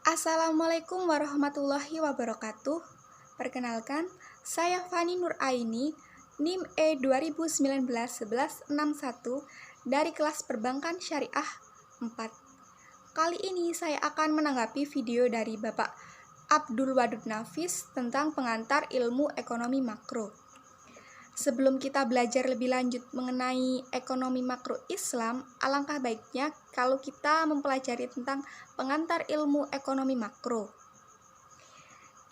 Assalamualaikum warahmatullahi wabarakatuh. Perkenalkan, saya Fani Nuraini, NIM E2019-1161 dari kelas Perbankan Syariah 4. Kali ini saya akan menanggapi video dari Bapak Abdul Wadud Nafis tentang pengantar ilmu ekonomi makro. Sebelum kita belajar lebih lanjut mengenai ekonomi makro Islam, alangkah baiknya kalau kita mempelajari tentang pengantar ilmu ekonomi makro.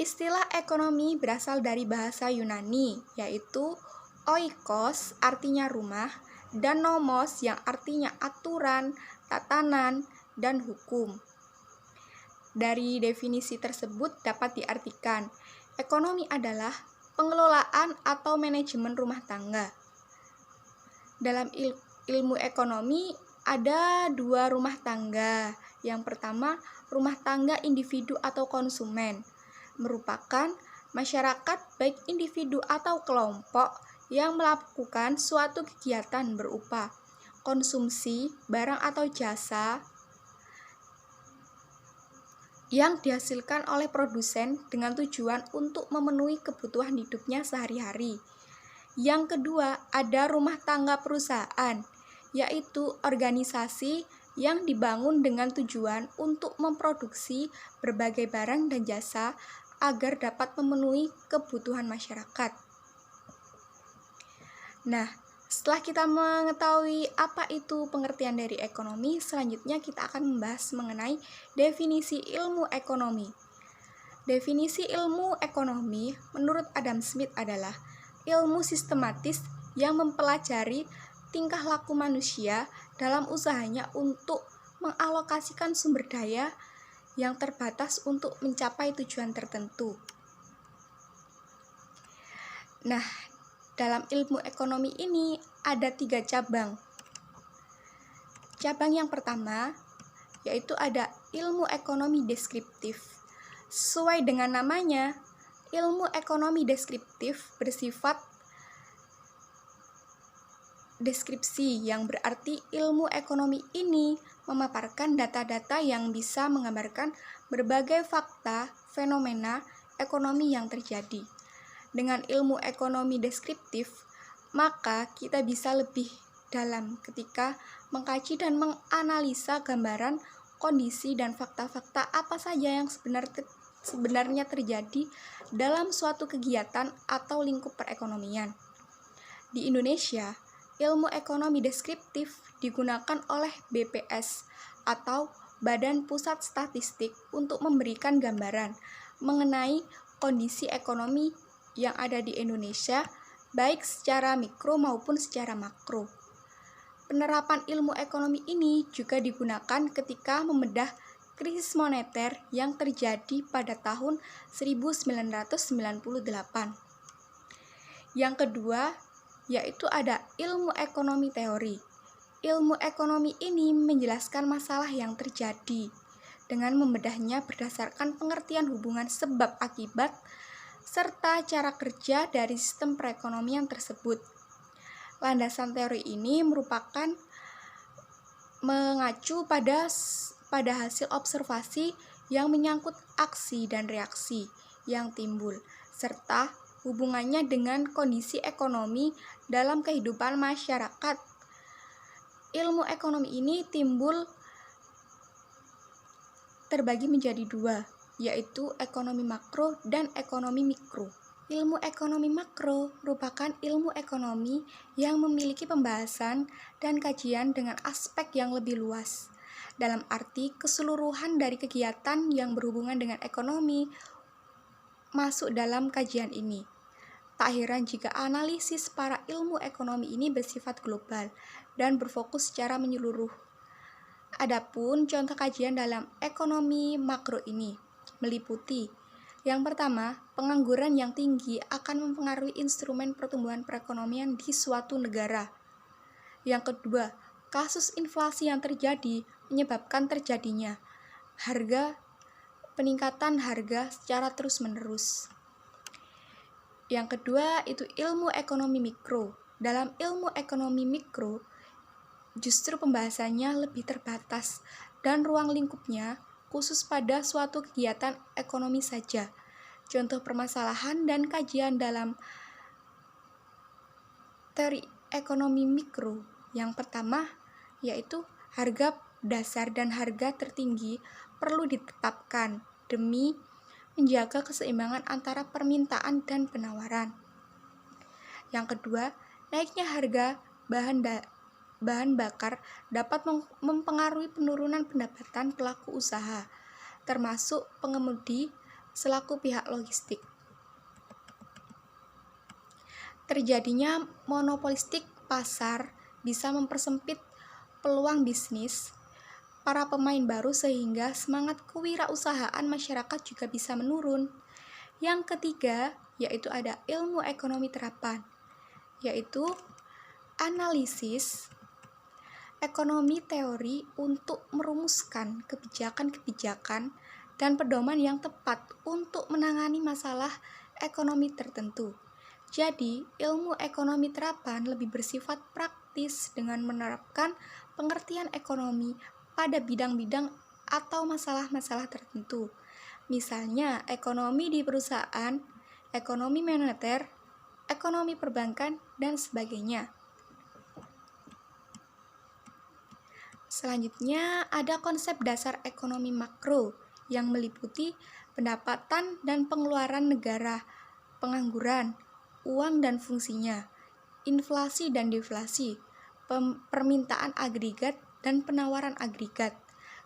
Istilah ekonomi berasal dari bahasa Yunani, yaitu oikos artinya rumah, dan nomos yang artinya aturan, tatanan, dan hukum. Dari definisi tersebut dapat diartikan, ekonomi adalah pengelolaan atau manajemen rumah tangga. Dalam ilmu ekonomi ada dua rumah tangga. Yang pertama, rumah tangga individu atau konsumen, merupakan masyarakat baik individu atau kelompok yang melakukan suatu kegiatan berupa konsumsi barang atau jasa yang dihasilkan oleh produsen dengan tujuan untuk memenuhi kebutuhan hidupnya sehari-hari. Yang kedua, ada rumah tangga perusahaan, yaitu organisasi yang dibangun dengan tujuan untuk memproduksi berbagai barang dan jasa agar dapat memenuhi kebutuhan masyarakat. Nah, setelah kita mengetahui apa itu pengertian dari ekonomi, selanjutnya kita akan membahas mengenai definisi ilmu ekonomi. Definisi ilmu ekonomi menurut Adam Smith adalah ilmu sistematis yang mempelajari tingkah laku manusia dalam usahanya untuk mengalokasikan sumber daya yang terbatas untuk mencapai tujuan tertentu. Nah, dalam ilmu ekonomi ini ada 3 cabang. Cabang yang pertama yaitu ada ilmu ekonomi deskriptif. Sesuai dengan namanya, ilmu ekonomi deskriptif bersifat deskripsi, yang berarti ilmu ekonomi ini memaparkan data-data yang bisa menggambarkan berbagai fakta, fenomena ekonomi yang terjadi. Dengan ilmu ekonomi deskriptif, maka kita bisa lebih dalam ketika mengkaji dan menganalisa gambaran kondisi dan fakta-fakta apa saja yang sebenarnya terjadi dalam suatu kegiatan atau lingkup perekonomian. Di Indonesia, ilmu ekonomi deskriptif digunakan oleh BPS atau Badan Pusat Statistik untuk memberikan gambaran mengenai kondisi ekonomi yang ada di Indonesia, baik secara mikro maupun secara makro. Penerapan ilmu ekonomi ini juga digunakan ketika membedah krisis moneter yang terjadi pada tahun 1998. Yang kedua, yaitu ada ilmu ekonomi teori. Ilmu ekonomi ini menjelaskan masalah yang terjadi dengan membedahnya berdasarkan pengertian hubungan sebab akibat serta cara kerja dari sistem perekonomian tersebut. Landasan teori ini merupakan mengacu pada hasil observasi yang menyangkut aksi dan reaksi yang timbul, serta hubungannya dengan kondisi ekonomi dalam kehidupan masyarakat. Ilmu ekonomi ini terbagi menjadi dua, yaitu ekonomi makro dan ekonomi mikro. Ilmu ekonomi makro merupakan ilmu ekonomi yang memiliki pembahasan dan kajian dengan aspek yang lebih luas, dalam arti keseluruhan dari kegiatan yang berhubungan dengan ekonomi masuk dalam kajian ini. Tak heran jika analisis para ilmu ekonomi ini bersifat global dan berfokus secara menyeluruh. Adapun contoh kajian dalam ekonomi makro ini meliputi: yang pertama, pengangguran yang tinggi akan mempengaruhi instrumen pertumbuhan perekonomian di suatu negara. Yang kedua, kasus inflasi yang terjadi menyebabkan terjadinya peningkatan harga secara terus-menerus. Yang kedua, itu ilmu ekonomi mikro. Dalam ilmu ekonomi mikro, justru pembahasannya lebih terbatas dan ruang lingkupnya khusus pada suatu kegiatan ekonomi saja. Contoh permasalahan dan kajian dalam teori ekonomi mikro. Yang pertama yaitu harga dasar dan harga tertinggi perlu ditetapkan demi menjaga keseimbangan antara permintaan dan penawaran. Yang kedua, naiknya harga bahan bakar dapat mempengaruhi penurunan pendapatan pelaku usaha, termasuk pengemudi selaku pihak logistik. Terjadinya monopolistik pasar bisa mempersempit peluang bisnis para pemain baru sehingga semangat kewirausahaan masyarakat juga bisa menurun. Yang ketiga, yaitu ada ilmu ekonomi terapan, yaitu analisis ekonomi teori untuk merumuskan kebijakan-kebijakan dan pedoman yang tepat untuk menangani masalah ekonomi tertentu. Jadi, ilmu ekonomi terapan lebih bersifat praktis dengan menerapkan pengertian ekonomi pada bidang-bidang atau masalah-masalah tertentu. Misalnya, ekonomi di perusahaan, ekonomi moneter, ekonomi perbankan, dan sebagainya. Selanjutnya, ada konsep dasar ekonomi makro yang meliputi pendapatan dan pengeluaran negara, pengangguran, uang dan fungsinya, inflasi dan deflasi, permintaan agregat dan penawaran agregat,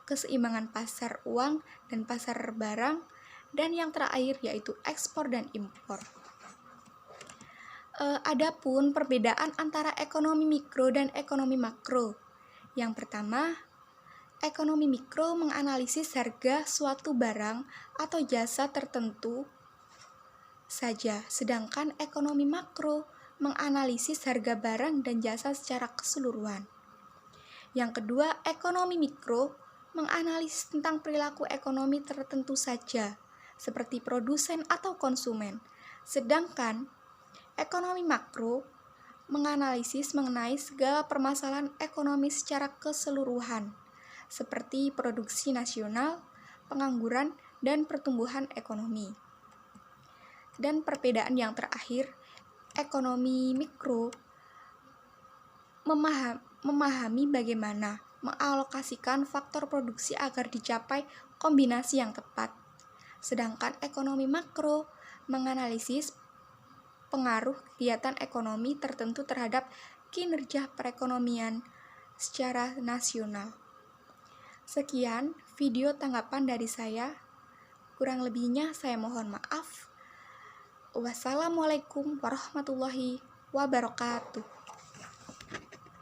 keseimbangan pasar uang dan pasar barang, dan yang terakhir yaitu ekspor dan impor. Adapun perbedaan antara ekonomi mikro dan ekonomi makro. Yang pertama, ekonomi mikro menganalisis harga suatu barang atau jasa tertentu saja, sedangkan ekonomi makro menganalisis harga barang dan jasa secara keseluruhan. Yang kedua, ekonomi mikro menganalisis tentang perilaku ekonomi tertentu saja, seperti produsen atau konsumen. Sedangkan ekonomi makro menganalisis mengenai segala permasalahan ekonomi secara keseluruhan, seperti produksi nasional, pengangguran, dan pertumbuhan ekonomi. Dan perbedaan yang terakhir, ekonomi mikro memahami bagaimana mengalokasikan faktor produksi agar dicapai kombinasi yang tepat. Sedangkan ekonomi makro menganalisis pengaruh kegiatan ekonomi tertentu terhadap kinerja perekonomian secara nasional. Sekian video tanggapan dari saya. Kurang lebihnya saya mohon maaf. Wassalamualaikum warahmatullahi wabarakatuh.